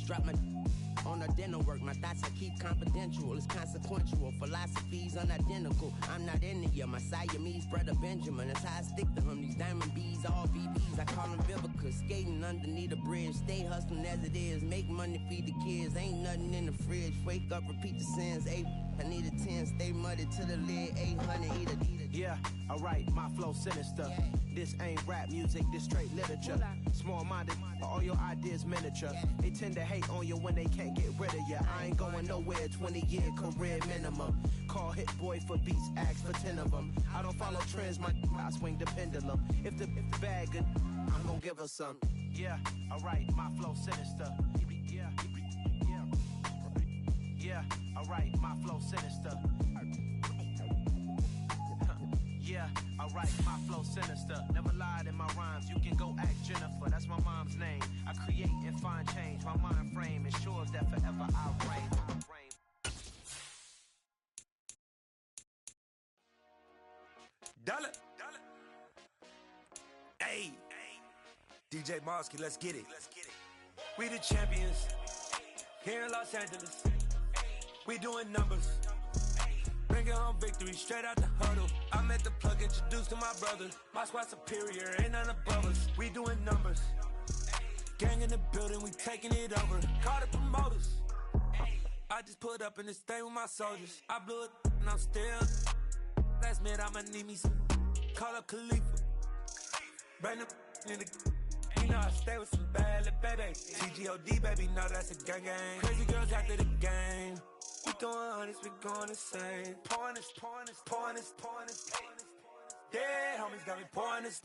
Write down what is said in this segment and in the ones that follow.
drop my on the dental work. My thoughts I keep confidential. It's consequential. Philosophies unidentical. I'm not into you. My Siamese brother Benjamin. That's how I stick to him. These diamond bees, all VBs. I call them Vivica. Skating underneath the bridge. Stay hustling as it is. Make money, feed the kids. Ain't nothing in the fridge. Wake up, repeat the sins. I need a 10. Stay muddy to the lid. 800. Eat a. Yeah, alright, my flow sinister. Yeah. This ain't rap music, this straight literature. Small-minded, all your ideas miniature. They tend to hate on you when they can't get rid of you. I ain't going nowhere, 20-year career minimum. Call Hit Boy for beats, ask for 10 of them. I don't follow trends, I swing the pendulum. If the bag good, I'm gonna give her some. Yeah, alright, my flow sinister. Yeah, alright, my flow sinister. Yeah, alright, my flow sinister. Never lied in my rhymes, you can go ask Jennifer. That's my mom's name. I create and find change. My mind frame ensures that forever I reign. Dollar. Hey, DJ Mosky, let's get it. We the champions here in Los Angeles. We doing numbers. Bringing home victory straight out the huddle. I'm at the plug, introduced to my brother. My squad superior, ain't none above us. We doing numbers. Gang in the building, we taking it over. Call the promoters. I just put up in this thing with my soldiers. I blew it and I'm still. Last minute I'ma need me some. Call up Khalifa. Bring them in the. You know I stay with some bad little baby. TGOD baby, know that's a gang gang. Crazy girls after the game. We throwing hundreds, we going insane. Pouring this. Yeah, homies got me pouring this.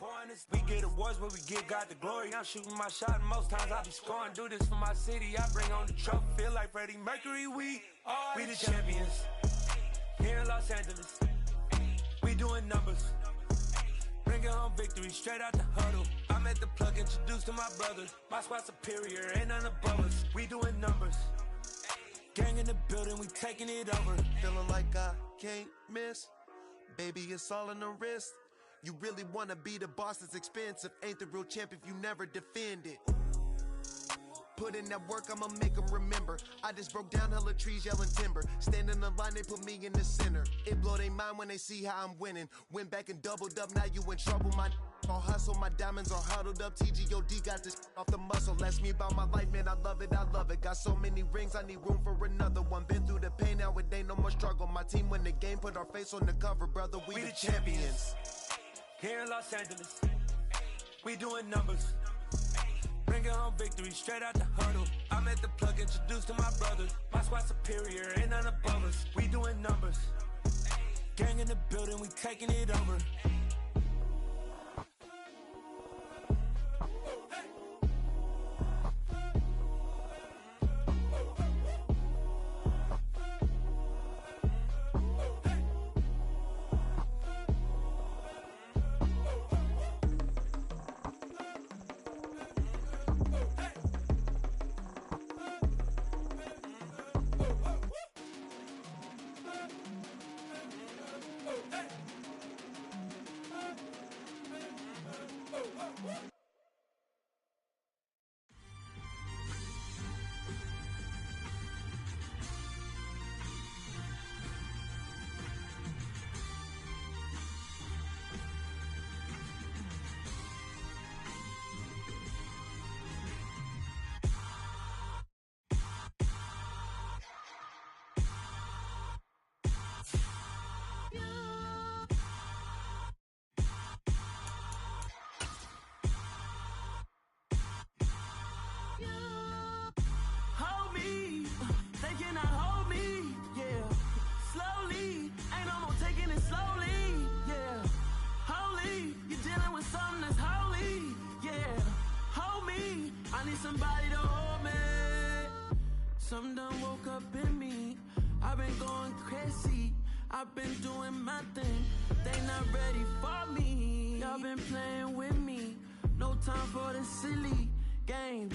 We get awards, but we give God the glory. I'm shooting my shot, and most times I be scoring. Do this for my city, I bring on the trophy. Feel like Freddie Mercury, we the champions. Here in Los Angeles, we doing numbers. Bringing home victory straight out the huddle. I'm at the plug, introduced to my brother. My squad superior, ain't none above us. We doing numbers. Gang in the building, we taking it over. Feeling like I can't miss. Baby, it's all in the wrist. You really wanna be the boss, it's expensive. Ain't the real champ if you never defend it. Put in that work, I'ma make them remember. I just broke down hella trees, yelling timber. Stand in the line, they put me in the center. It blow they mind when they see how I'm winning. Went back and doubled up, now you in trouble. My all hustle, my diamonds are huddled up. TGOD got this off the muscle. Ask me about my life, man, I love it. Got so many rings, I need room for another one. Been through the pain, now it ain't no more struggle. My team win the game, put our face on the cover, brother. We the champions. Here in Los Angeles, we doing numbers. Bringing home victory straight out the huddle. I'm at the plug, introduced to my brother. My squad superior, ain't none above us. We doing numbers. Gang in the building, we taking it over. Something done woke up in me. I've been going crazy. I've been doing my thing. They not ready for me. Y'all been playing with me. No time for the silly games.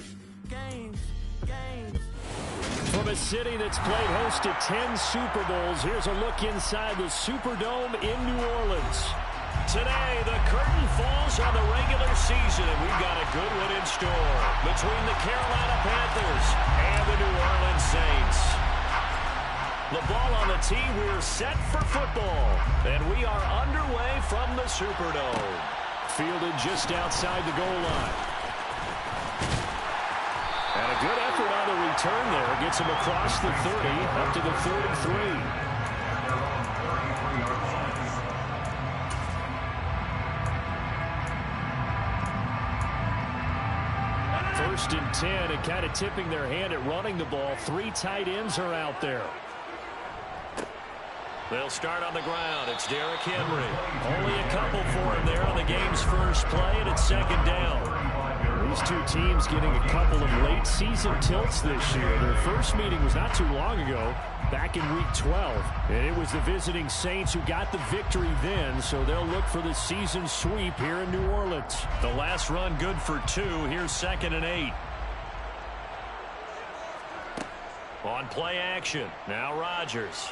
From a city that's played host to 10 Super Bowls, here's a look inside the Superdome in New Orleans. Today, the curtain falls on the regular season, and we've got a good one in store between the Carolina Panthers and the New Orleans Saints. The ball on the tee, we're set for football, and we are underway from the Superdome. Fielded just outside the goal line. And a good effort on the return there. Gets him across the 30, up to the 33. First and 10, and kind of tipping their hand at running the ball. 3 tight ends are out there. They'll start on the ground. It's Derrick Henry. Only a couple for him there on the game's first play, and it's second down. These two teams getting a couple of late season tilts this year. Their first meeting was not too long ago, back in week 12. And it was the visiting Saints who got the victory then, so they'll look for the season sweep here in New Orleans. The last run good for 2. Here's 2nd and 8. On play action. Now Rodgers.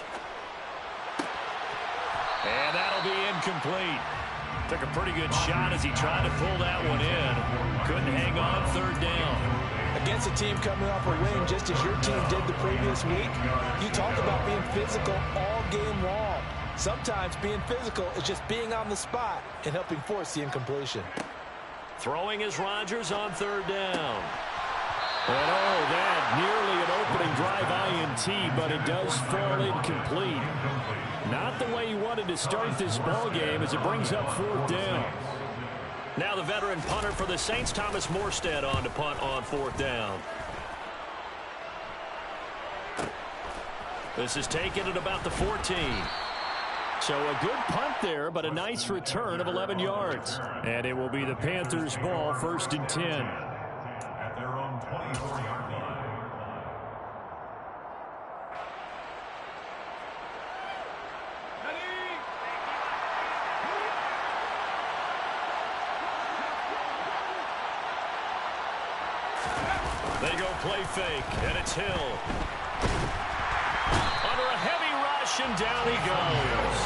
And that'll be incomplete. Took a pretty good shot as he tried to pull that one in. Couldn't hang on 3rd down. Against a team coming off a win just as your team did the previous week, you talk about being physical all game long. Sometimes being physical is just being on the spot and helping force the incompletion. Throwing is Rodgers on 3rd down. And oh, that nearly an opening drive INT, but it does fall incomplete. Not the way you wanted to start this ball game as it brings up 4th down. Now the veteran punter for the Saints, Thomas Morstead, on to punt on 4th down. This is taken at about the 14. So a good punt there, but a nice return of 11 yards. And it will be the Panthers' ball, 1st and 10. At their own 24-yard line. They go play fake, and it's Hill. Under a heavy rush, and down he goes.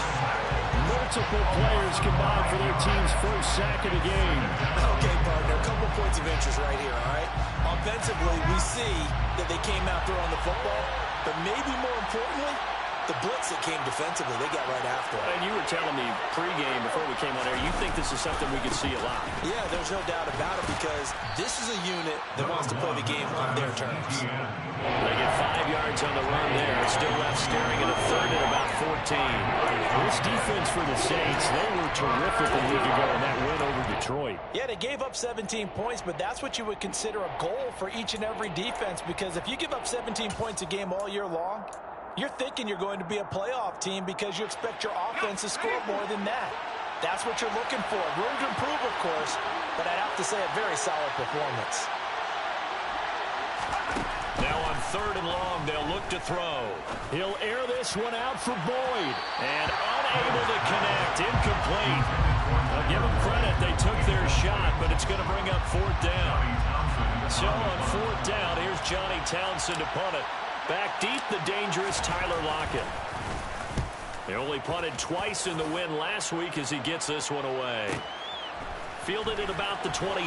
Multiple players combined for their team's first sack of the game. Okay, partner, a couple points of interest right here, all right? Offensively, we see that they came out throwing the football, but maybe more importantly, the blitz that came defensively, they got right after it. And you were telling me pregame before we came on air, you think this is something we could see a lot. Yeah, there's no doubt about it because this is a unit that wants to play the game on their terms. They get 5 yards on the run there. Still left staring at a 3rd and about 14. This defense for the Saints, they were terrific a week ago in that win over Detroit. Yeah, they gave up 17 points, but that's what you would consider a goal for each and every defense because if you give up 17 points a game all year long, you're thinking you're going to be a playoff team because you expect your offense to score more than that. That's what you're looking for. Room to improve, of course, but I'd have to say a very solid performance. Now on 3rd and long, they'll look to throw. He'll air this one out for Boyd. And unable to connect. Incomplete. I'll give them credit. They took their shot, but it's going to bring up 4th down. So on 4th down, here's Johnny Townsend to punt it. Back deep, the dangerous Tyler Lockett. They only punted twice in the win last week as he gets this one away. Fielded at about the 28.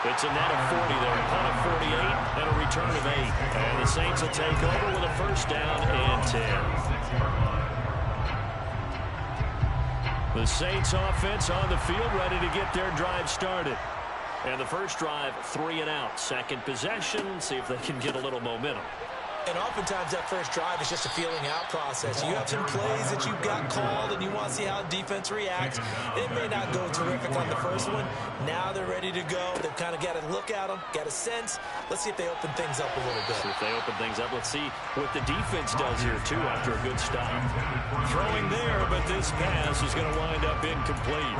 It's a net of 40 there. A punt of 48 and a return of 8. And the Saints will take over with a 1st down and 10. The Saints offense on the field ready to get their drive started. And the first drive, 3 and out. Second possession, see if they can get a little momentum. And oftentimes that first drive is just a feeling out process. You have some plays that you've got called and you want to see how defense reacts. It may not go terrific on the first one. Now they're ready to go. They've kind of got to look at them, got a sense. Let's see if they open things up a little bit. See if they open things up. Let's see what the defense does here, too, after a good stop. Throwing there, but this pass is going to wind up incomplete.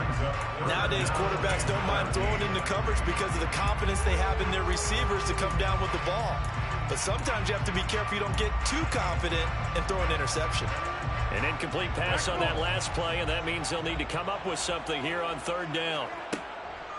Nowadays, quarterbacks don't mind throwing into coverage because of the confidence they have in their receivers to come down with the ball. But sometimes you have to be careful you don't get too confident and throw an interception. An incomplete pass on that last play, and that means they'll need to come up with something here on 3rd down.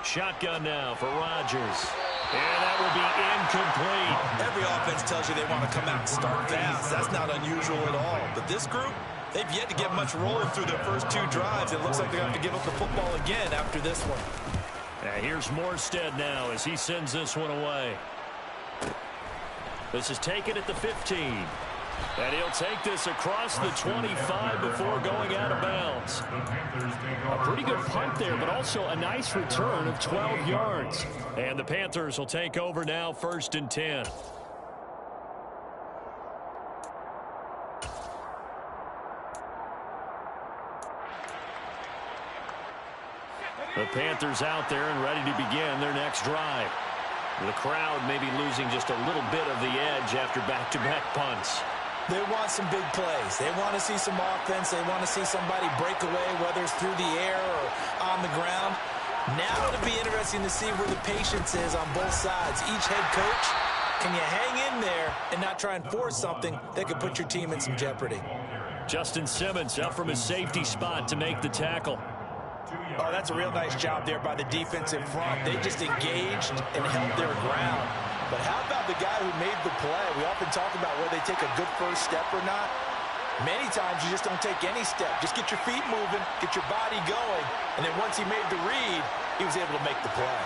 Shotgun now for Rodgers. And that will be incomplete. Every offense tells you they want to come out and start fast. That's not unusual at all. But this group, They've yet to get much rolling through their first 2 drives. It looks like they're going to have to give up the football again after this one. Here's Morstead now as he sends this one away. This is taken at the 15. And he'll take this across the 25 before going out of bounds. A pretty good punt there, but also a nice return of 12 yards. And the Panthers will take over now, 1st and 10. The Panthers out there and ready to begin their next drive. The crowd may be losing just a little bit of the edge after back-to-back punts. They want some big plays. They want to see some offense. They want to see somebody break away, whether it's through the air or on the ground. Now it'll be interesting to see where the patience is on both sides. Each head coach, can you hang in there and not try and force something that could put your team in some jeopardy? Justin Simmons up from his safety spot to make the tackle. Oh, that's a real nice job there by the defensive front. They just engaged and held their ground. But how about the guy who made the play? We often talk about whether they take a good first step or not. Many times you just don't take any step. Just get your feet moving, get your body going, and then once he made the read, he was able to make the play.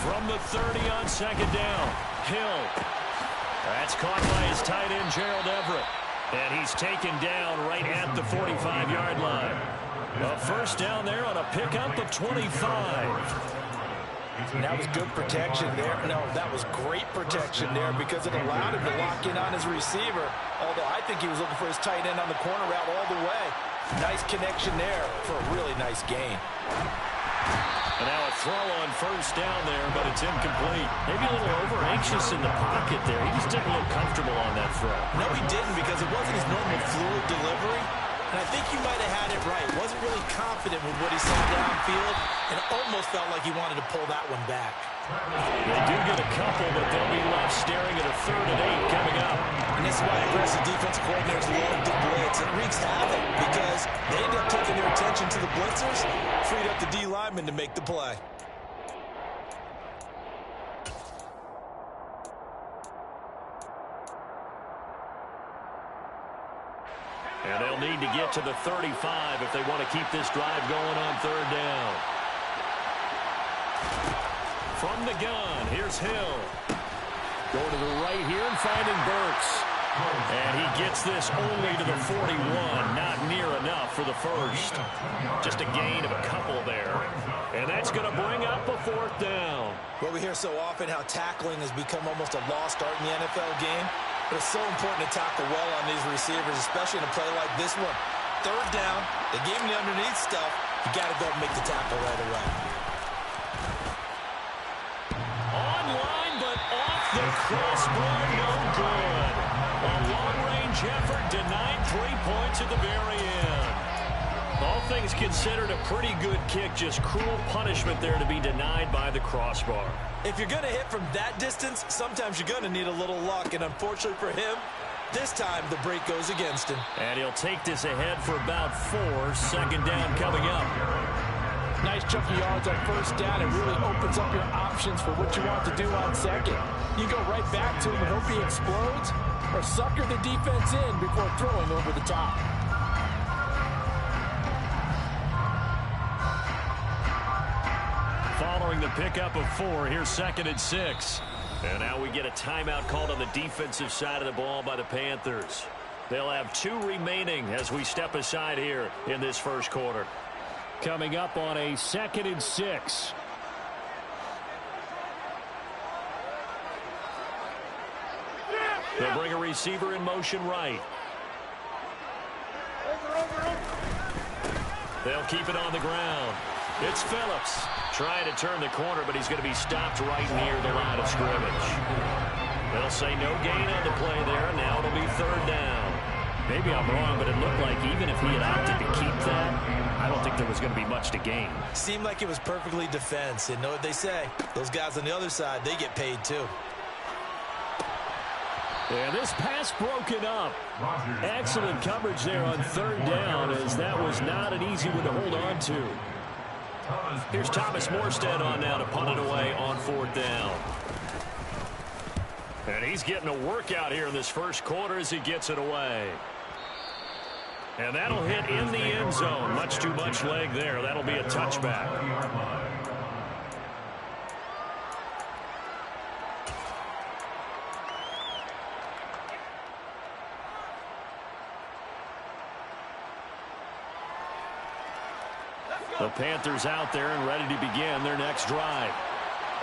From the 30 on 2nd down, Hill. That's caught by his tight end, Gerald Everett. And he's taken down right at the 45-yard line. A first down there on a pickup of 25. That was good protection there. No, that was great protection there because it allowed him to lock in on his receiver. Although I think he was looking for his tight end on the corner route all the way. Nice connection there for a really nice gain. And now a throw on first down there, but it's incomplete. Maybe a little over-anxious in the pocket there. He just didn't look comfortable on that throw. No, he didn't because it wasn't his normal fluid delivery. And I think you might have had it right. Wasn't really confident with what he saw downfield and almost felt like he wanted to pull that one back. They do get a couple, but they'll be left staring at a 3rd and 8 coming up. And this is why aggressive defensive coordinators love to blitz. It wreaks havoc because they end up taking their attention to the blitzers, freed up the D lineman to make the play. And they'll need to get to the 35 if they want to keep this drive going on 3rd down. From the gun, here's Hill. Going to the right here and finding Burks. And he gets this only to the 41. Not near enough for the first. Just a gain of a couple there. And that's going to bring up a 4th down. Well, we hear so often how tackling has become almost a lost art in the NFL game. But it's so important to tackle well on these receivers, especially in a play like this one. 3rd down, they gave him the underneath stuff. You got to go and make the tackle right away. Online, but off the crossbar, no good. A long-range effort denied 3 points at the very end. All things considered, a pretty good kick, just cruel punishment there to be denied by the crossbar. If you're going to hit from that distance, sometimes you're going to need a little luck, and unfortunately for him, this time the break goes against him. And he'll take this ahead for about 4. 2nd down coming up. Nice chunky yards on first down. It really opens up your options for what you want to do on second. You go right back to him and hope he explodes, or sucker the defense in before throwing over the top. Following the pickup of 4, here's 2nd and 6. And now we get a timeout called on the defensive side of the ball by the Panthers. They'll have 2 remaining as we step aside here in this first quarter. Coming up on a 2nd and 6. They'll bring a receiver in motion right. They'll keep it on the ground. It's Phillips trying to turn the corner, but he's going to be stopped right near the line of scrimmage. They'll say no gain on the play there, and now it'll be 3rd down. Maybe I'm wrong, but it looked like even if he had opted to keep that, I don't think there was going to be much to gain. Seemed like it was perfectly defense. And know what they say, those guys on the other side, they get paid too. And this pass broken up. Excellent coverage there on 3rd down, as that was not an easy one to hold on to. Here's Thomas Morstead on now to punt it away on 4th down. And he's getting a workout here in this first quarter as he gets it away. And that'll hit in the end zone. Much too much leg there. That'll be a touchback. The Panthers out there and ready to begin their next drive.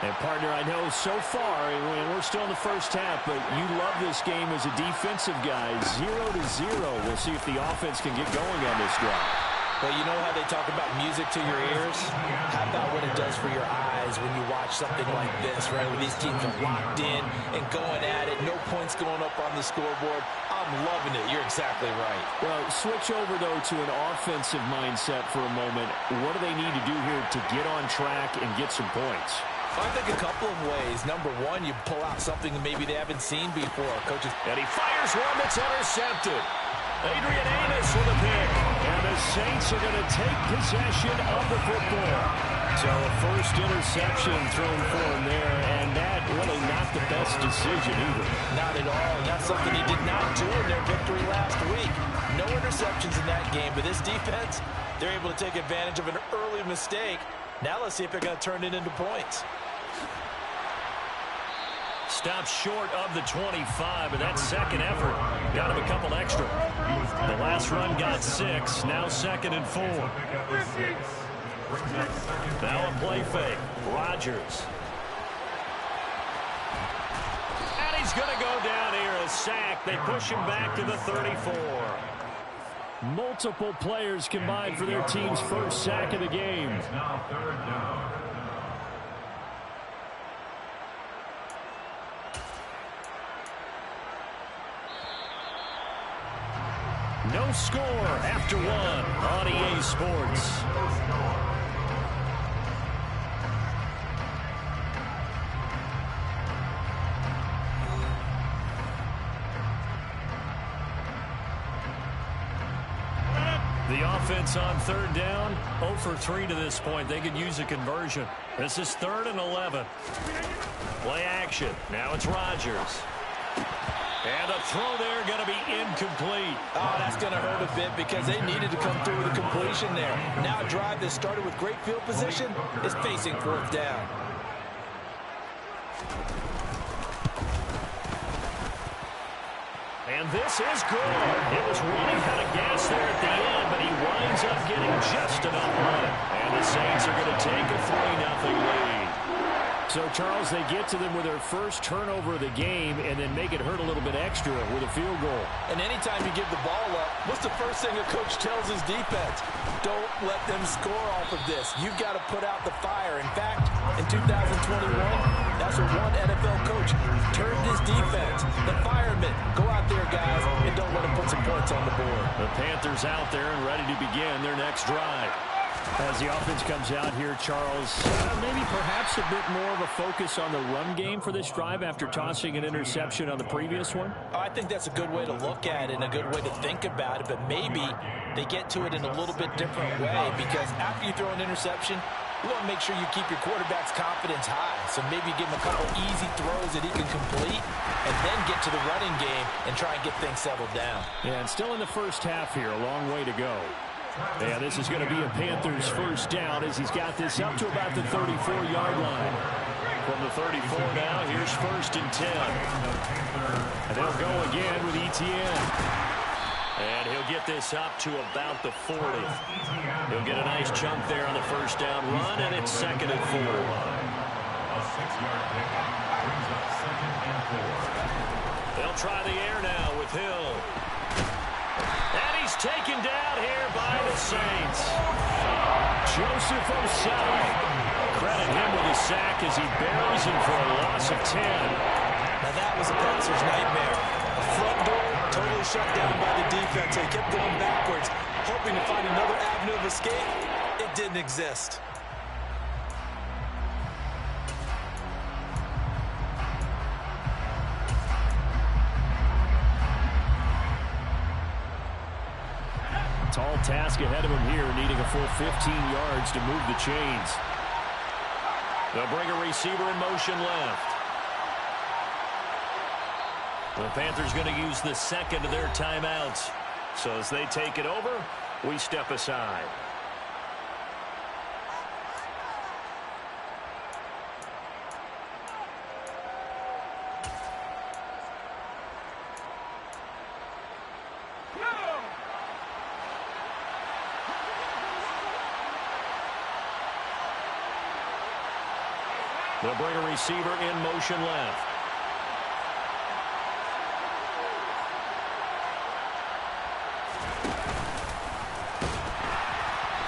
And, partner, I know so far, and we're still in the first half, but you love this game as a defensive guy. 0-0. We'll see if the offense can get going on this drive. Well, you know how they talk about music to your ears? How about what it does for your eyes when you watch something like this, right? When these teams are locked in and going at it, no points going up on the scoreboard. I'm loving it. You're exactly right. Well, switch over, though, to an offensive mindset for a moment. What do they need to do here to get on track and get some points? I think a couple of ways. Number one, you pull out something that maybe they haven't seen before. Coaches. And he fires one that's intercepted. Adrian Amos with a pick. And the Saints are going to take possession of the football. So a first interception thrown for him there, and that really not the best decision either. Not at all. That's something he did not do in their victory last week. No interceptions in that game, but this defense, they're able to take advantage of an early mistake. Now let's see if they're going to turn it into points. Stopped short of the 25, but that second effort got him a couple extra. The last run got 6, now 2nd and 4. Now a play fake. Rodgers. And he's going to go down here, a sack. They push him back to the 34. Multiple players combined for their team's first sack of the game. It's now 3rd down. No score after 1 on EA Sports. The offense on 3rd down, 0 for 3 to this point. They could use a conversion. This is 3rd and 11. Play action. Now it's Rodgers. And the throw there going to be incomplete. Oh, that's going to hurt a bit because they needed to come through with a completion there. Now a drive that started with great field position is facing 4th down. And this is good. It was running out of gas there at the end, but he winds up getting just enough run. And the Saints are going to take a 3-0 lead. So, Charles, they get to them with their first turnover of the game and then make it hurt a little bit extra with a field goal. And anytime you give the ball up, what's the first thing a coach tells his defense? Don't let them score off of this. You've got to put out the fire. In fact, in 2021, that's what one NFL coach turned his defense. The firemen, go out there, guys, and don't let them put some points on the board. The Panthers out there and ready to begin their next drive. As the offense comes out here, Charles, maybe perhaps a bit more of a focus on the run game for this drive after tossing an interception on the previous one? I think that's a good way to look at it and a good way to think about it, but maybe they get to it in a little bit different way because after you throw an interception, you want to make sure you keep your quarterback's confidence high. So maybe give him a couple easy throws that he can complete and then get to the running game and try and get things settled down. Yeah, and still in the first half here, a long way to go. Yeah, this is going to be a Panthers first down as he's got this up to about the 34-yard line. From the 34 now, here's 1st and 10. And they'll go again with Etienne. And he'll get this up to about the 40. He'll get a nice chunk there on the first down run, and it's 2nd and 4. A 6-yard pick brings up 2nd and 4. They'll try the air now with Hill. And he's taken down here by the Saints. Joseph Osai. Credit him with a sack as he buries him for a loss of 10. Now that was a Panthers nightmare. A front door totally shut down by the defense. They kept going backwards, hoping to find another avenue of escape. It didn't exist. Tall task ahead of him here, needing a full 15 yards to move the chains. They'll bring a receiver in motion left. The Panthers going to use the second of their timeouts. So as they take it over, we step aside. They'll bring a receiver in motion left.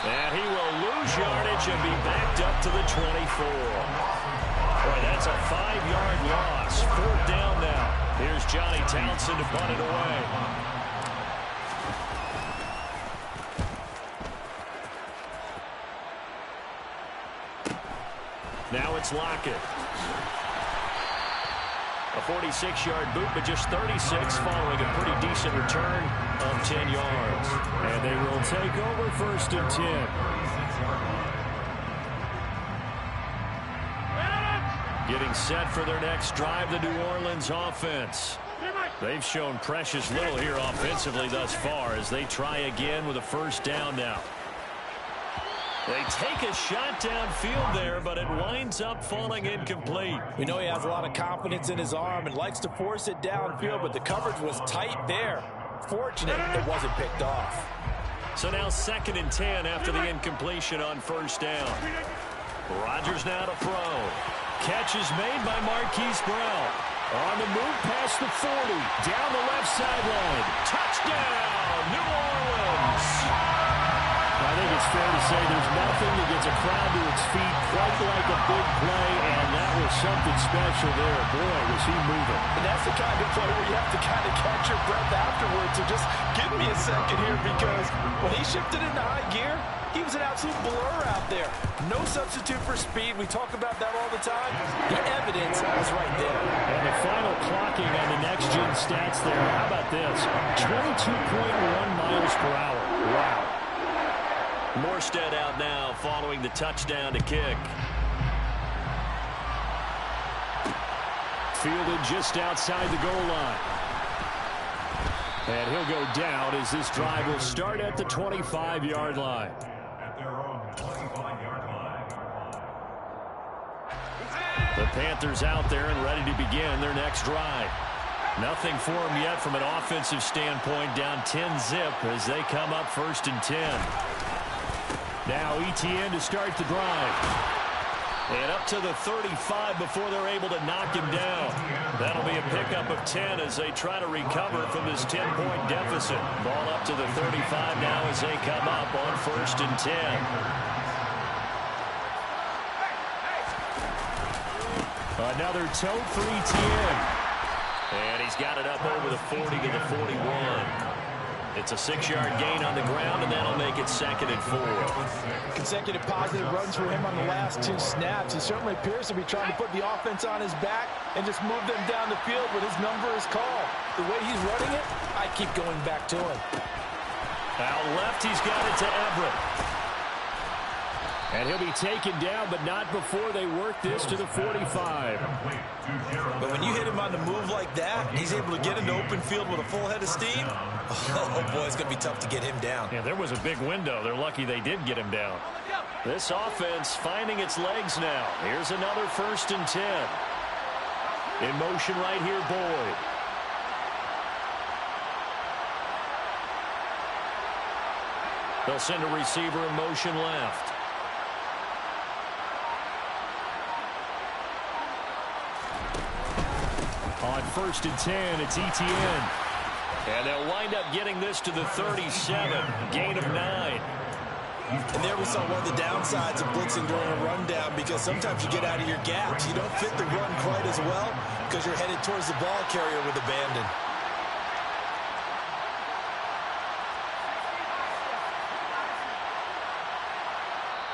And he will lose yardage and be backed up to the 24. Boy, that's a 5-yard loss. 4th down now. Here's Johnny Townsend to punt it away. Now it's Lockett. A 46-yard boot, but just 36 following a pretty decent return of 10 yards. And they will take over 1st and 10. Getting set for their next drive, the New Orleans offense. They've shown precious little here offensively thus far as they try again with a 1st down now. They take a shot downfield there, but it winds up falling incomplete. We know he has a lot of confidence in his arm and likes to force it downfield, but the coverage was tight there. Fortunate it wasn't picked off. So now 2nd and 10 after the incompletion on 1st down. Rodgers now to throw. Catch is made by Marquise Brown. On the move past the 40. Down the left sideline. Touchdown, New Orleans. I think it's fair to say there's nothing that gets a crowd to its feet quite like a big play, and that was something special there. Boy, was he moving. And that's the kind of play where you have to kind of catch your breath afterwards. So just give me a second here, because when he shifted into high gear, he was an absolute blur out there. No substitute for speed. We talk about that all the time. The evidence is right there. And the final clocking on the next-gen stats there. How about this? 22.1 miles per hour. Wow. Morstead out now following the touchdown to kick. Fielded just outside the goal line. And he'll go down as this drive will start at the 25-yard line. At their own 25-yard line. The Panthers out there and ready to begin their next drive. Nothing for them yet from an offensive standpoint, down 10-zip as they come up 1st and 10. Now Etienne to start the drive. And up to the 35 before they're able to knock him down. That'll be a pickup of 10 as they try to recover from this 10-point deficit. Ball up to the 35 now as they come up on 1st and 10. Another tote for Etienne. And he's got it up over the 40 to the 41. It's a 6-yard gain on the ground, and that'll make it 2nd and 4. Consecutive positive runs for him on the last 2 snaps. He certainly appears to be trying to put the offense on his back and just move them down the field when his number is called. The way he's running it, I keep going back to him. Out left, he's got it to Everett. And he'll be taken down, but not before they work this to the 45. But when you hit him on the move like that, he's able to get into open field with a full head of steam. Oh, boy, it's going to be tough to get him down. Yeah, there was a big window. They're lucky they did get him down. This offense finding its legs now. Here's another 1st and 10. In motion right here, Boyd. They'll send a receiver in motion left. On 1st and 10, it's Etienne. And they'll wind up getting this to the 37. Gain of 9. And there we saw one of the downsides of blitzing during a rundown, because sometimes you get out of your gaps. You don't fit the run quite as well because you're headed towards the ball carrier with abandon.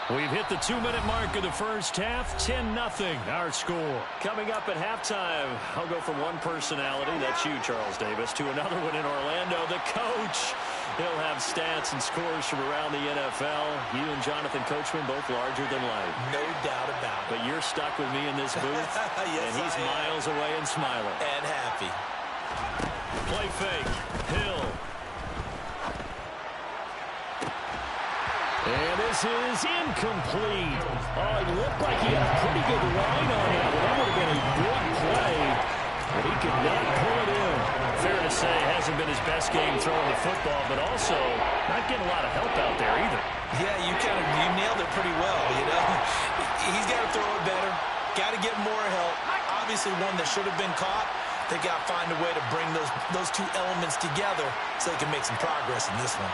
We've hit the 2-minute mark of the first half. 10-0 our score. Coming up at halftime, I'll go from one personality, that's you, Charles Davis, to another one in Orlando, the coach. He'll have stats and scores from around the NFL. You and Jonathan Coachman both larger than life. No doubt about it. But you're stuck with me in this booth, yes, and he's miles away and smiling. And happy. Play fake. Hill. And this is incomplete. Oh, it looked like he had a pretty good line on it. That would have been a big play, but he could not pull it in. Fair to say, it hasn't been his best game throwing the football, but also not getting a lot of help out there either. Yeah, you nailed it pretty well, you know. He's got to throw it better. Got to get more help. Obviously one that should have been caught. They got to find a way to bring those two elements together so they can make some progress in this one.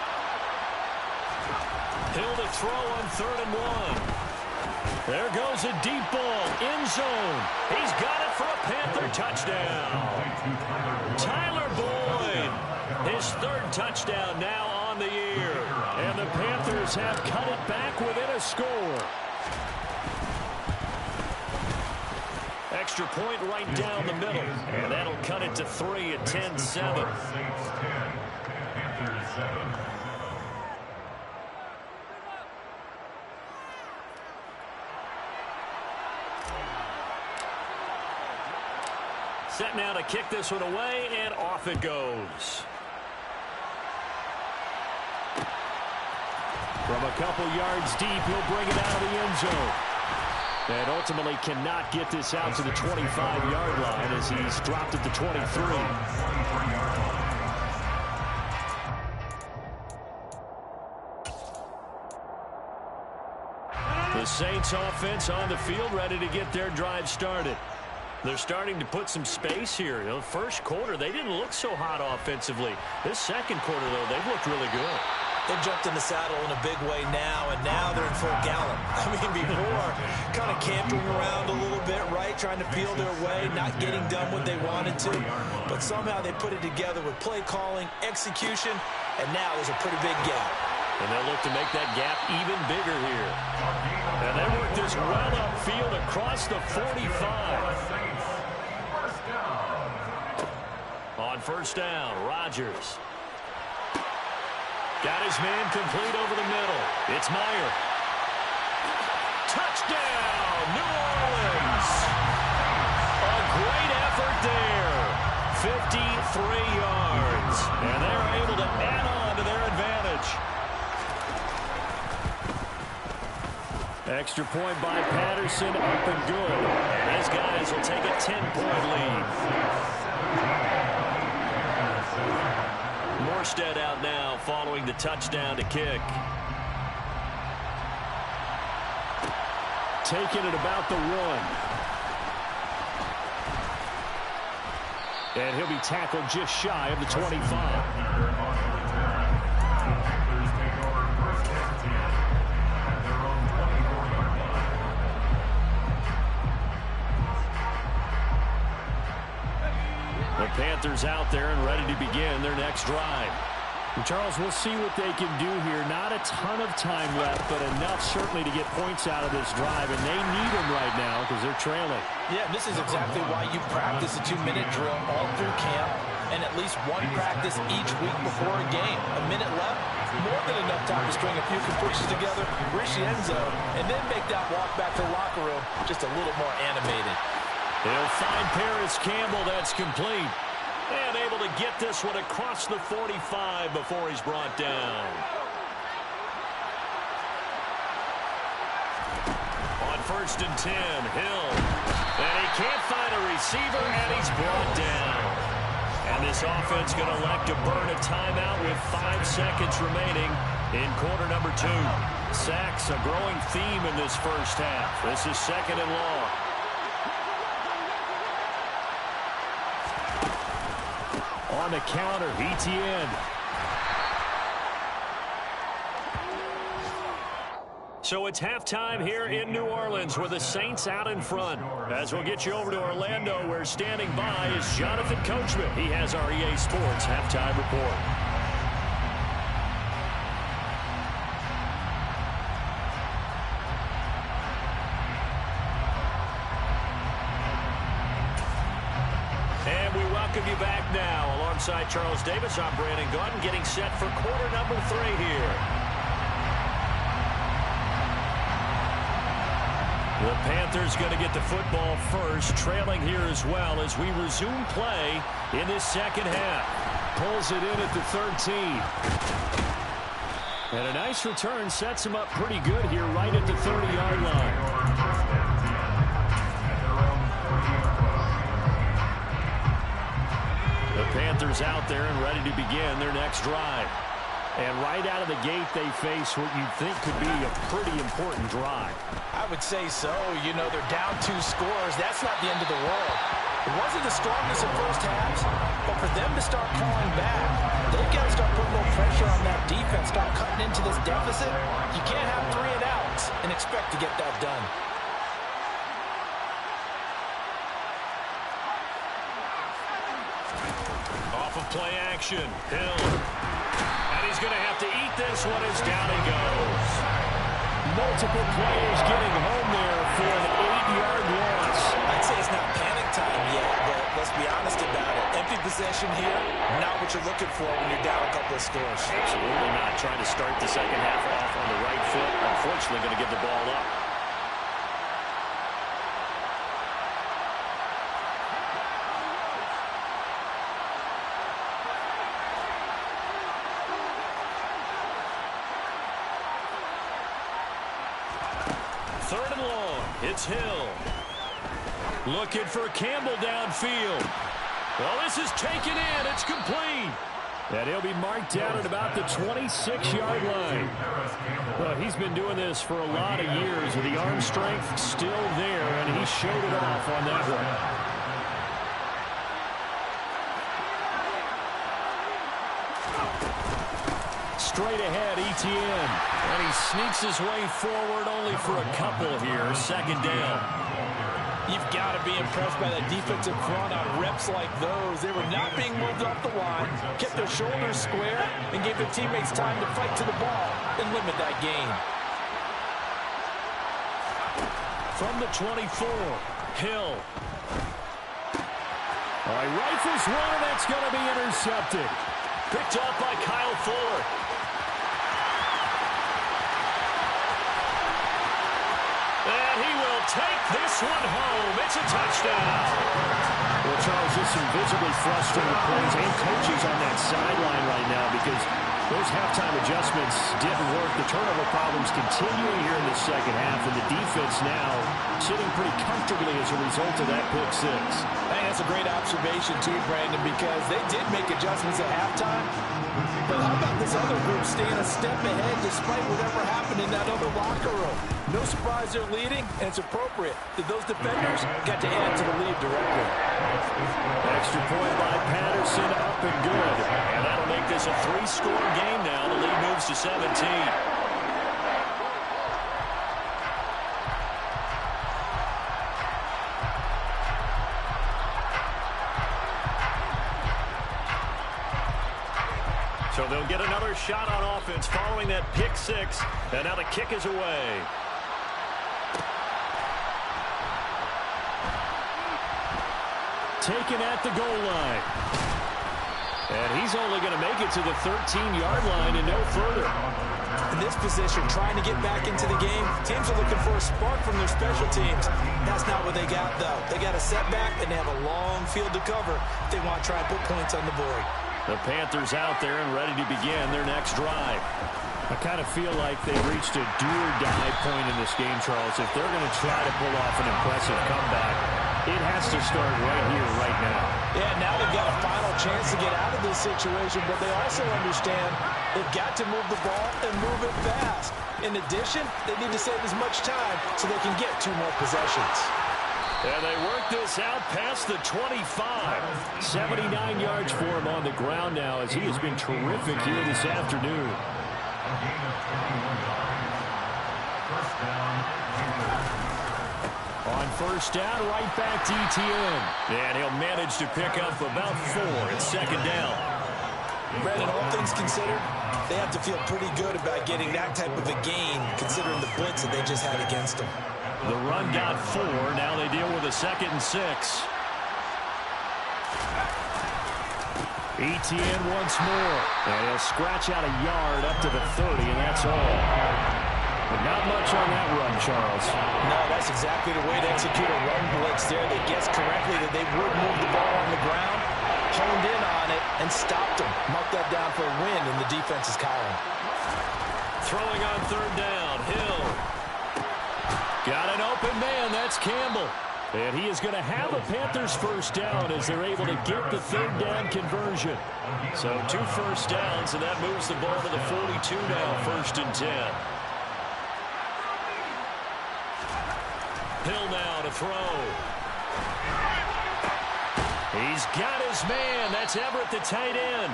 Hill to throw on 3rd and 1. There goes a deep ball. End zone. He's got it for a Panther touchdown. Tyler Boyd. His 3rd touchdown now on the year. And the Panthers have cut it back within a score. Extra point right down the middle. And that'll cut it to 3 at 10-7. Set now to kick this one away, and off it goes. From a couple yards deep, he'll bring it out of the end zone. And ultimately cannot get this out to the 25-yard line as he's dropped at the 23. The Saints offense on the field ready to get their drive started. They're starting to put some space here. You know, the first quarter, they didn't look so hot offensively. This second quarter, though, they've looked really good. They've jumped in the saddle in a big way now, and now they're in full gallop. I mean, before, kind of cantering around a little bit, right, trying to peel their way, not getting done what they wanted to. But somehow they put it together with play calling, execution, and now there's a pretty big gap. And they'll look to make that gap even bigger here. And they work this well upfield across the 45. On first down, Rodgers. Got his man complete over the middle. It's Meyer. Touchdown, New Orleans. A great effort there. 53 yards. And they're able to add on to their advantage. Extra point by Patterson, up and good. And his guys will take a 10-point lead. Morstead out now following the touchdown to kick. Taking it about the 1. And he'll be tackled just shy of the 25. The Panthers out there and ready to begin their next drive. And Charles, we'll see what they can do here. Not a ton of time left, but enough certainly to get points out of this drive, and they need them right now because they're trailing. Yeah, this is exactly why you practice a 2-minute drill all through camp and at least one practice each week before a game. A minute left, more than enough time to string a few completions together, reach the end zone, and then make that walk back to the locker room just a little more animated. They'll find Paris Campbell. That's complete. And able to get this one across the 45 before he's brought down. On first and 10, Hill. And he can't find a receiver, and he's brought down. And this offense going to elect to burn a timeout with 5 seconds remaining in quarter number 2. Sacks, a growing theme in this first half. This is 2nd and long. On the counter, Etienne. So it's halftime here in New Orleans with the Saints out in front. As we'll get you over to Orlando, where standing by is Jonathan Coachman. He has our EA Sports halftime report. Welcome you back now. Alongside Charles Davis, I'm Brandon Gautin, getting set for quarter number 3 here. The Panthers going to get the football first, trailing here as well as we resume play in this second half. Pulls it in at the 13. And a nice return sets him up pretty good here right at the 30-yard line. The Panthers out there and ready to begin their next drive. And right out of the gate, they face what you'd think could be a pretty important drive. I would say so. You know, they're down 2 scores. That's not the end of the world. It wasn't the strongest of first halves, but for them to start calling back, they've got to start putting a little pressure on that defense, start cutting into this deficit. You can't have 3 and outs and expect to get that done. Off of play action, Hill. And he's going to have to eat this one as down he goes. Multiple players getting home there for an 8-yard loss. I'd say it's not panic time yet, but let's be honest about it. Empty possession here, not what you're looking for when you're down a couple of scores. Absolutely not. Trying to start the second half off on the right foot. Unfortunately, going to give the ball up. Third and long. It's Hill. Looking for Campbell downfield. Well, this is taken in. It's complete. And he'll be marked down at about the 26-yard line. Well, he's been doing this for a lot of years. The arm strength still there, and he showed it off on that one. Straight ahead, Etienne. And he sneaks his way forward only for a couple here. Second down. You've got to be impressed by that defensive front on reps like those. They were not being moved off the line, kept their shoulders square, and gave their teammates time to fight to the ball and limit that gain. From the 24, Hill. All right, rifles one, and that's going to be intercepted. Picked up by Kyle Fuller. And he will take this one home. It's a touchdown. Well, Charles, just some visibly frustrated players and coaches on that sideline right now because those halftime adjustments didn't work. The turnover problems continuing here in the second half, and the defense now sitting pretty comfortably as a result of that pick six. Hey, that's a great observation, too, Brandon, because they did make adjustments at halftime. But how about this other group staying a step ahead despite whatever happened in that other locker room? No surprise they're leading, and it's appropriate that those defenders got to add to the lead directly. Extra point by Patterson, up and good. And that'll make this a 3-score game now. The lead moves to 17. So they'll get another shot on offense following that pick six. And now the kick is away. Taken at the goal line. And he's only going to make it to the 13-yard line and no further. In this position, trying to get back into the game, teams are looking for a spark from their special teams. That's not what they got, though. They got a setback, and they have a long field to cover if they want to try and put points on the board. The Panthers out there and ready to begin their next drive. I kind of feel like they've reached a do-or-die point in this game, Charles. If they're going to try to pull off an impressive comeback, it has to start right here, right now. Yeah, now they've got a final chance to get out of this situation, but they also understand they've got to move the ball and move it fast. In addition, they need to save as much time so they can get 2 more possessions. And they work this out past the 25. 79 yards for him on the ground now as he has been terrific here this afternoon. On first down, right back to Etienne. And he'll manage to pick up about 4 at second down. Brandon, all things considered, they have to feel pretty good about getting that type of a gain considering the blitz that they just had against them. The run got 4. Now they deal with a 2nd and 6. Etienne once more. And he'll scratch out a yard up to the 30, and that's all. But not much on that run, Charles. No, that's exactly the way to execute a run blitz there. They guessed correctly that they would move the ball on the ground, honed in on it, and stopped them. Marked that down for a win in the defense's column. Throwing on third down, Hill. Got an open man, that's Campbell. And he is going to have a Panthers first down as they're able to get the third down conversion. So 2 first downs, and that moves the ball to the 42 now, 1st and 10. Hill now to throw. He's got his man. That's Everett, the tight end.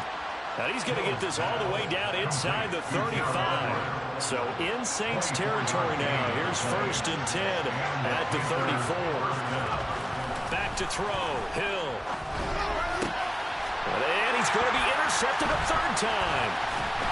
Now he's going to get this all the way down inside the 35. So in Saints territory now. Here's 1st and 10 at the 34. Back to throw. Hill. And he's going to be intercepted a 3rd time.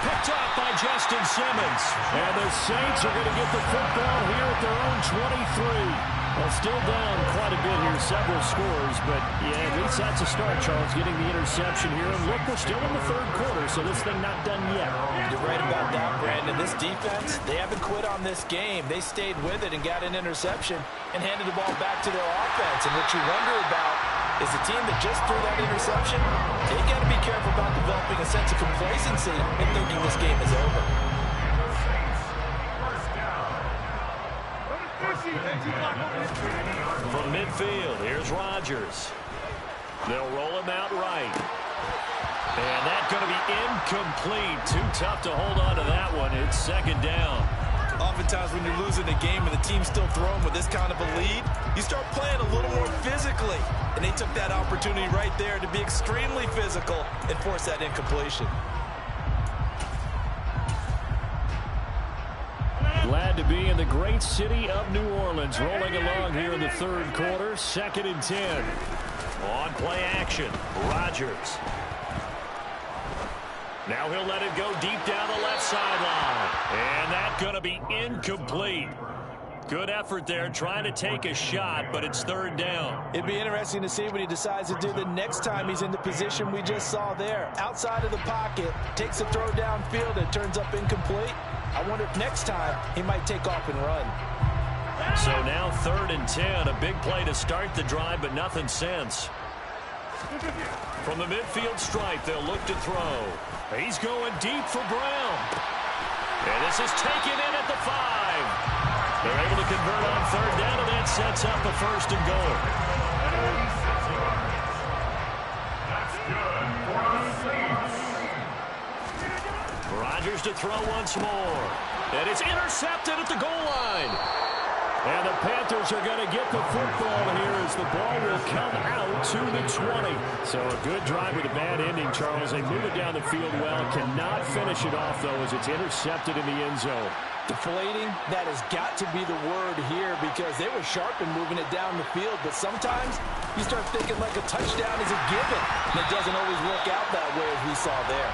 Picked up by Justin Simmons. And the Saints are going to get the football here at their own 23. Well, still down quite a bit here, several scores, but yeah, at least that's a start, Charles, getting the interception here. And look, we're still in the 3rd quarter, so this thing not done yet. You're right about that, Brandon. This defense, they haven't quit on this game. They stayed with it and got an interception and handed the ball back to their offense. And what you wonder about is the team that just threw that interception, they got to be careful about developing a sense of complacency and thinking this game is over. From midfield, here's Rodgers. They'll roll him out right. And that's going to be incomplete. Too tough to hold on to that one. It's 2nd down. Oftentimes when you're losing a game and the team's still throwing with this kind of a lead, you start playing a little more physically. And they took that opportunity right there to be extremely physical and force that incompletion. Glad to be in the great city of New Orleans. Rolling along here in the 3rd quarter. 2nd and 10. On play action, Rodgers. Now he'll let it go deep down the left sideline. And that's going to be incomplete. Good effort there, trying to take a shot, but it's 3rd down. It'd be interesting to see what he decides to do the next time he's in the position we just saw there. Outside of the pocket, takes a throw downfield, and turns up incomplete. I wonder if next time he might take off and run. So now 3rd and 10, a big play to start the drive, but nothing since. From the midfield stripe, they'll look to throw. He's going deep for Brown. And this is taken in at the 5. They're able to convert on 3rd down, and that sets up a 1st and goal. Rodgers to throw once more. And it's intercepted at the goal line. And the Panthers are going to get the football here as the ball will come out to the 20. So a good drive with a bad ending, Charles. They move it down the field well. Cannot finish it off, though, as it's intercepted in the end zone. Deflating, that has got to be the word here because they were sharp in moving it down the field. But sometimes you start thinking like a touchdown is a given. And it doesn't always work out that way as we saw there.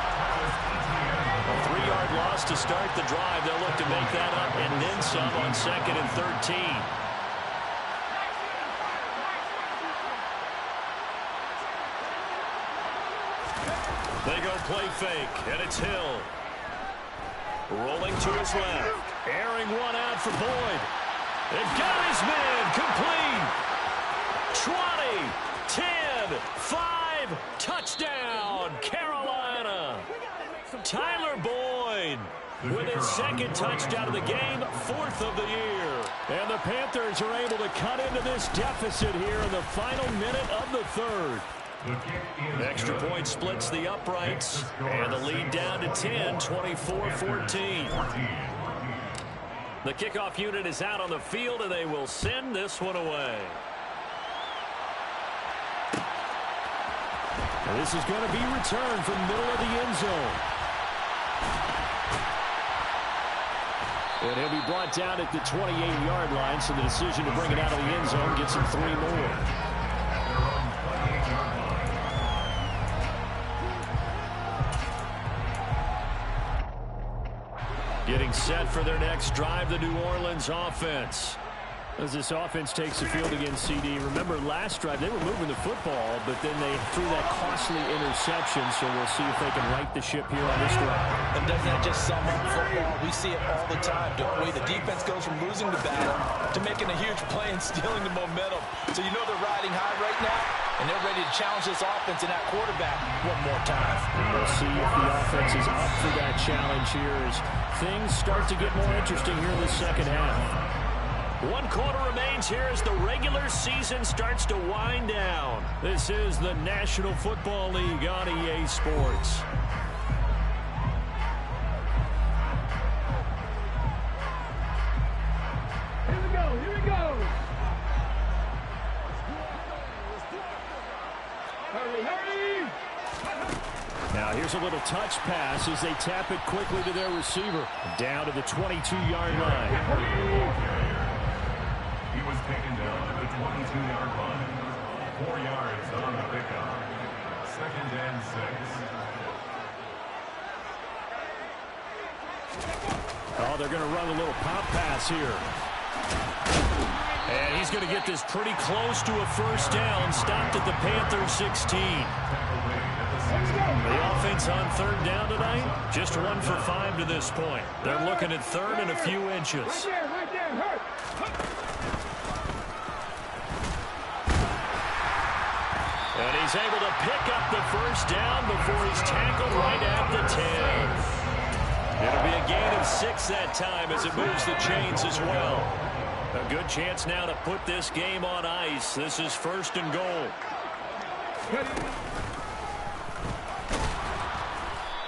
A 3-yard loss to start the drive. They'll look to make that up and then some on 2nd and 13. They go play fake, and it's Hill. Rolling to his left. Airing one out for Boyd. They've got his man complete. 20, 10, 5, touchdown, Carolina. Tyler Boyd with his 2nd touchdown of the game, 4th of the year. And the Panthers are able to cut into this deficit here in the final minute of the 3rd. Extra point splits the uprights, and the lead down to 10, 24-14. The kickoff unit is out on the field, and they will send this one away. And this is going to be returned from the middle of the end zone. And he'll be brought down at the 28-yard line, so the decision to bring it out of the end zone gets him 3 more. Getting set for their next drive, the New Orleans offense. As this offense takes the field against CD, remember last drive they were moving the football, but then they threw that costly interception, so we'll see if they can right the ship here on this drive. And doesn't that just sum up football? We see it all the time, don't we? The defense goes from losing the battle to making a huge play and stealing the momentum. So you know they're riding high right now, and they're ready to challenge this offense and that quarterback one more time. We'll see if the offense is up for that challenge here as things start to get more interesting here in the second half. 1 quarter remains here as the regular season starts to wind down. This is the National Football League on EA Sports. Here we go, here we go. Hurry, hurry. Now here's a little touch pass as they tap it quickly to their receiver. Down to the 22-yard line. He was taken down at the 22-yard line. 4 yards on the pickup. 2nd and 6. Oh, they're going to run a little pop pass here. And he's going to get this pretty close to a first down. Stopped at the Panther 16. The offense on 3rd down tonight, just 1 for 5 to this point. They're looking at 3rd and a few inches. Right there, hurt. And he's able to pick up the first down before he's tackled right at the 10. It'll be a gain of 6 that time as it moves the chains as well. A good chance now to put this game on ice. This is 1st and goal.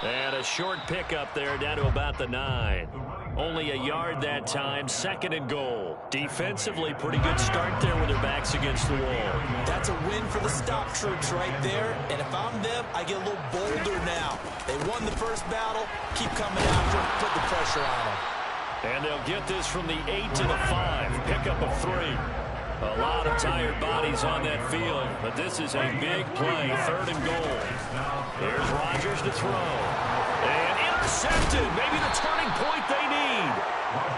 And a short pickup there down to about the 9. Only a yard that time, 2nd and goal. Defensively, pretty good start there with their backs against the wall. That's a win for the stop troops right there. And if I'm them, I get a little bolder now. They won the first battle. Keep coming after them. Put the pressure on them. And they'll get this from the 8 to the 5. Pickup of 3. A lot of tired bodies on that field, but this is a big play. 3rd and goal. Here's Rodgers to throw. And intercepted. Maybe the turning point they need.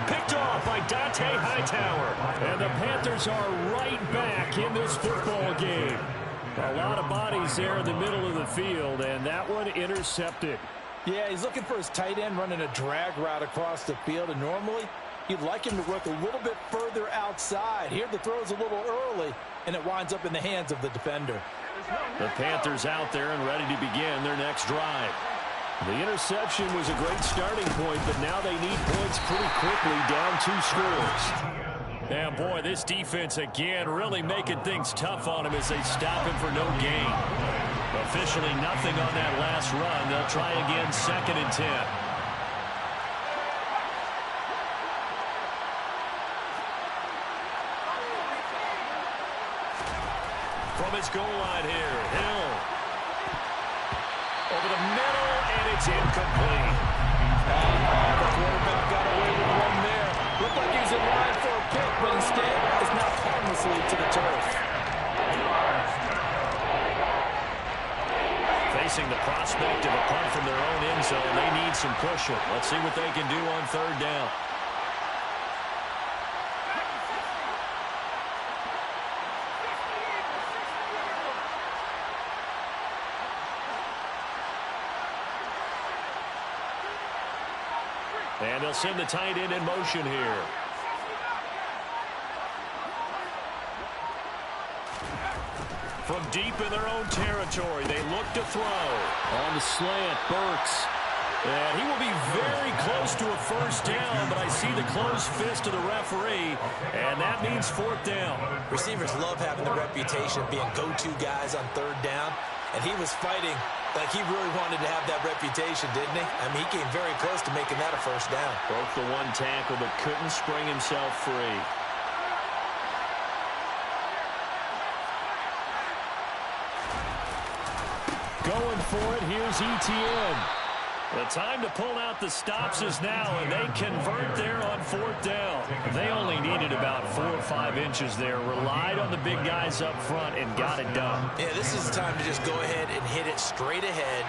Picked off by Dante Hightower. And the Panthers are right back in this football game. A lot of bodies there in the middle of the field, and that one intercepted. Yeah, he's looking for his tight end running a drag route across the field, and normally you'd like him to work a little bit further outside. Here the throw's a little early, and it winds up in the hands of the defender. The Panthers out there and ready to begin their next drive. The interception was a great starting point, but now they need points pretty quickly, down 2 scores. And boy, this defense again really making things tough on him as they stop him for no gain. Officially nothing on that last run. They'll try again, 2nd and 10. From his goal line here, Hill. Over the middle, and it's incomplete. The quarterback got away with one there. Looked like he was in line for a pick, but instead it's now harmlessly to the turf. Facing the prospect of a punt from their own end zone, they need some pushing. Let's see what they can do on 3rd down. And they'll send the tight end in motion here. From deep in their own territory, they look to throw. On the slant, Burks. And he will be very close to a first down, but I see the closed fist of the referee, and that means 4th down. Receivers love having the reputation of being go-to guys on 3rd down, and he was fighting like he really wanted to have that reputation, didn't he? I mean, he came very close to making that a first down. Broke the 1 tackle, but couldn't spring himself free. Going for it, here's ETN. The time to pull out the stops is now, and they convert there on 4th down. They only needed about 4 or 5 inches there, relied on the big guys up front, and got it done. Yeah, this is the time to just go ahead and hit it straight ahead.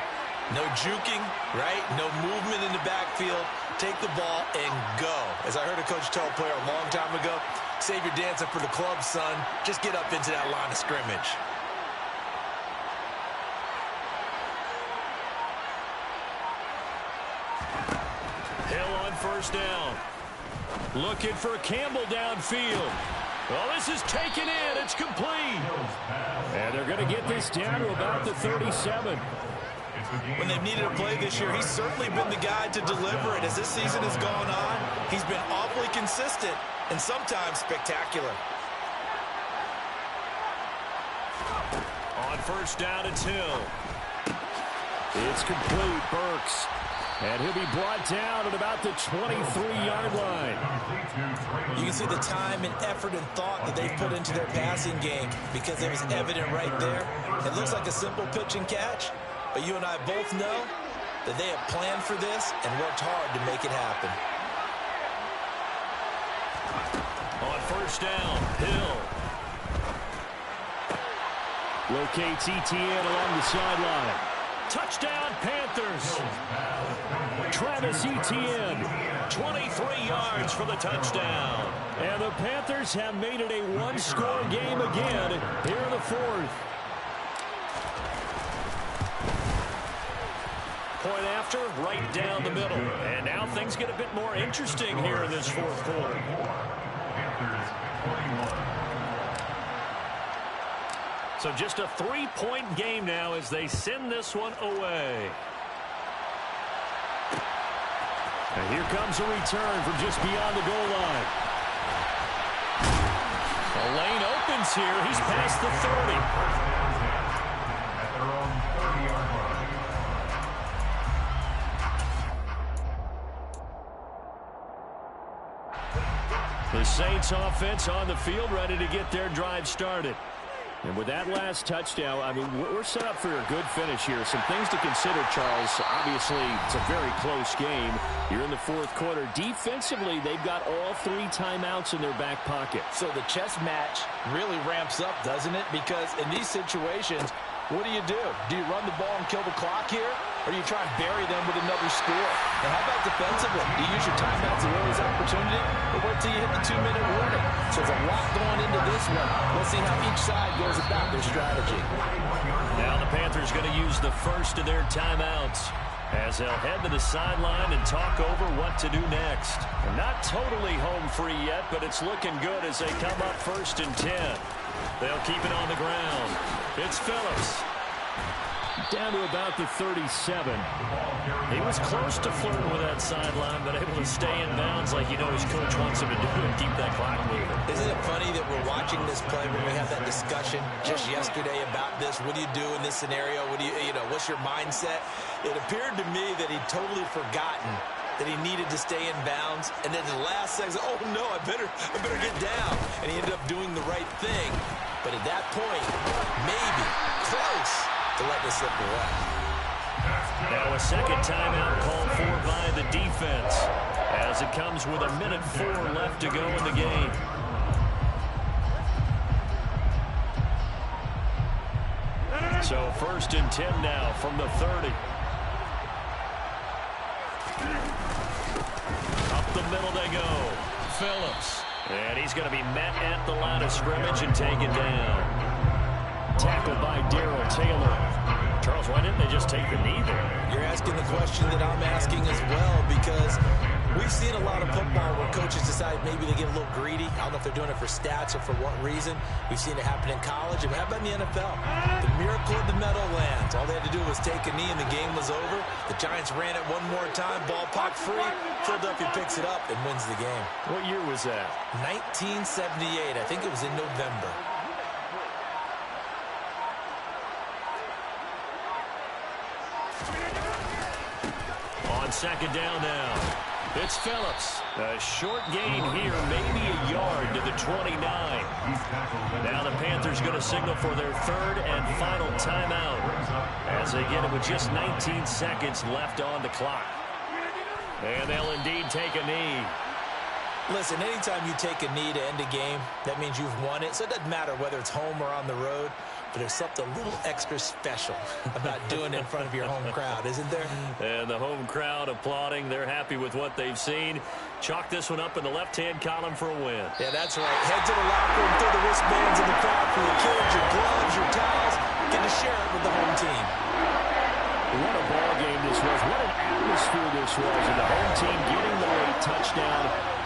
No juking, right? No movement in the backfield. Take the ball and go. As I heard a coach tell a player a long time ago, Save your dancing for the club, son. Just get up into that line of scrimmage. Hill on first down. Looking for Campbell downfield. Well, this is taken in. It's complete. And they're going to get this down to about the 37. When they've needed a play this year, he's certainly been the guy to deliver it. As this season has gone on, he's been awfully consistent and sometimes spectacular. On first down, it's Hill. It's complete. Burks. And he'll be brought down at about the 23-yard line. You can see the time and effort and thought that they've put into their passing game because it was evident right there. It looks like a simple pitch and catch, but you and I both know that they have planned for this and worked hard to make it happen. On first down, Hill. Locates ETN along the sideline. Touchdown, Panthers. Travis Etienne, 23 yards for the touchdown. And the Panthers have made it a one-score game again here in the fourth. Point after, right down the middle. And now things get a bit more interesting here in this fourth quarter. Panthers 21. So just a 3-point game now as they send this one away. And here comes a return from just beyond the goal line. The lane opens here. He's past the 30. At their own 30-yard line. The Saints offense on the field, ready to get their drive started. And with that last touchdown, I mean, we're set up for a good finish here. Some things to consider, Charles. Obviously, it's a very close game. You're in the fourth quarter. Defensively, they've got all 3 timeouts in their back pocket. So the chess match really ramps up, doesn't it? Because in these situations, what do? Do you run the ball and kill the clock here? Or do you try and bury them with another score? And how about defensively? Do you use your timeouts as early as opportunity? Or wait till you hit the 2-minute warning? So there's a lot going into this one. Let's see how each side goes about their strategy. Now the Panthers going to use the first of their timeouts as they'll head to the sideline and talk over what to do next. And not totally home free yet, but it's looking good as they come up 1st and 10. They'll keep it on the ground. It's Phillips. Down to about the 37. He was close to flirting with that sideline, but able to stay in bounds like you know his coach wants him to do and keep that clock moving. Isn't it funny that we're watching this play when we had that discussion just yesterday about this? What do you do in this scenario? What do you know, what's your mindset? It appeared to me that he'd totally forgotten that he needed to stay in bounds, and then the last second, oh no, I better get down. And he ended up doing the right thing. But at that point, maybe close to let this slip away. Now a second timeout called for by the defense as it comes with 1:04 left to go in the game. So 1st and 10 now from the 30. Up the middle they go. Phillips. And he's going to be met at the line of scrimmage and taken down. Tackled by Darrell Taylor. Charles, why didn't they just take the knee there? You're asking the question that I'm asking as well, because we've seen a lot of football where coaches decide maybe they get a little greedy. I don't know if they're doing it for stats or for what reason. We've seen it happen in college. And how about in the NFL? The miracle of the Meadowlands. All they had to do was take a knee and the game was over. The Giants ran it one more time. Ball popped free. Philadelphia picks it up and wins the game. What year was that? 1978. I think it was in November. On second down now. It's Phillips. A short gain here, maybe a yard to the 29. Now the Panthers going to signal for their 3rd and final timeout as they get it with just 19 seconds left on the clock. And they'll indeed take a knee. Listen, anytime you take a knee to end a game, that means you've won it. So it doesn't matter whether it's home or on the road. But there's something a little extra special about doing it in front of your home crowd, isn't there? And the home crowd applauding. They're happy with what they've seen. Chalk this one up in the left-hand column for a win. Yeah, that's right. Head to the locker room, throw the wristbands in the crowd for your kids, your gloves, your towels. Get to share it with the home team. What a ball game this was. What an atmosphere this was. And the home team getting the late touchdown,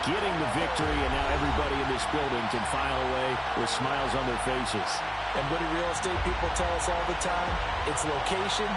getting the victory, and now everybody in this building can file away with smiles on their faces. And what do real estate people tell us all the time? It's location,